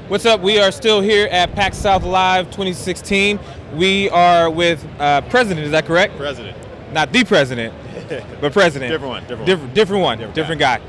What's up? We are still here at Paxsouth Live 2016. We are with President, is that correct? President. Not the President, but President. Different one. Different guy.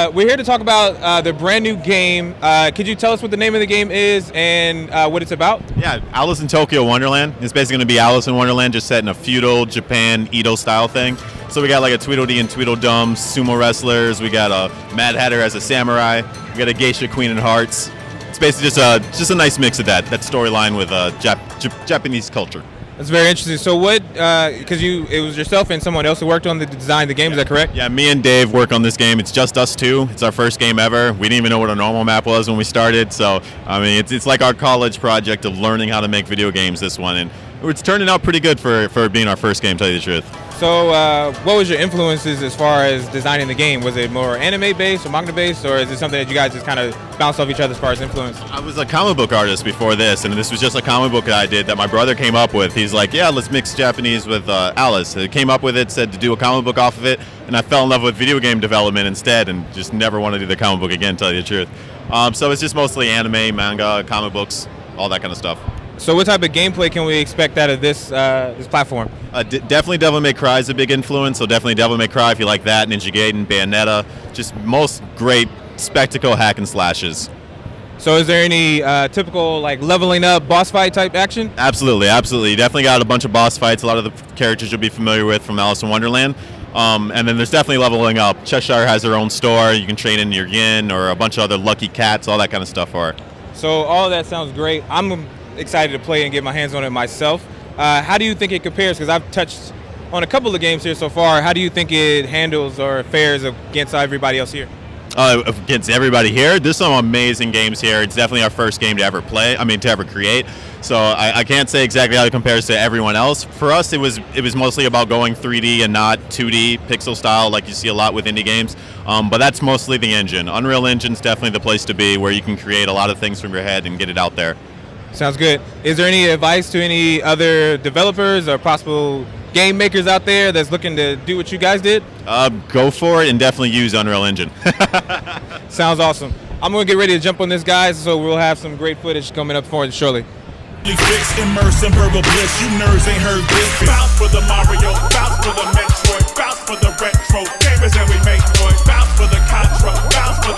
We're here to talk about the brand new game. Could you tell us what the name of the game is and what it's about? Yeah, Alice in Tokyo Wonderland. It's basically going to be Alice in Wonderland, just set in a feudal Japan Edo style thing. So we got like a Tweedledee and Tweedledum sumo wrestlers. We got a Mad Hatter as a samurai. We got a Geisha Queen in Hearts. It's basically just a nice mix of that storyline with Japanese culture. That's very interesting. So what, because it was yourself and someone else who worked on the design of the game, is that correct? Yeah, me and Dave work on this game. It's just us two. It's our first game ever. We didn't even know what a normal map was when we started. So, I mean, it's like our college project of learning how to make video games, this one. And it's turning out pretty good for being our first game, to tell you the truth. So what was your influences as far as designing the game? Was it more anime-based or manga-based, or is it something that you guys just kind of bounce off each other as far as influence? I was a comic book artist before this, and this was just a comic book that I did that my brother came up with. He's like, yeah, let's mix Japanese with Alice. He came up with it, said to do a comic book off of it, and I fell in love with video game development instead and just never want to do the comic book again, to tell you the truth. So it's just mostly anime, manga, comic books, all that kind of stuff. So what type of gameplay can we expect out of this platform? Definitely Devil May Cry is a big influence, so definitely Devil May Cry if you like that, Ninja Gaiden, Bayonetta, just most great spectacle hack and slashes. So is there any typical like leveling up boss fight type action? Absolutely. You definitely got a bunch of boss fights, a lot of the characters you'll be familiar with from Alice in Wonderland. And then there's definitely leveling up. Cheshire has their own store, you can trade in your yin or a bunch of other lucky cats, all that kind of stuff for it. So all of that sounds great. I'm excited to play and get my hands on it myself. How do you think it compares? Because I've touched on a couple of games here so far. How do you think it handles or fares against everybody else here? Against everybody here, there's some amazing games here. It's definitely our first game to ever create. So I can't say exactly how it compares to everyone else. For us, it was mostly about going 3D and not 2D pixel style like you see a lot with indie games. But that's mostly the engine. Unreal Engine's definitely the place to be, where you can create a lot of things from your head and get it out there. Sounds good. Is there any advice to any other developers or possible game makers out there that's looking to do what you guys did? Go for it and definitely use Unreal Engine. Sounds awesome. I'm going to get ready to jump on this, guys, so we'll have some great footage coming up for it shortly. Fix, immerse in verbal bliss. You nerds ain't heard this. Bounce for the Mario, bounce for the Metroid, bounce for the retro gamers, and we make noise. Bounce for the Contra, bounce for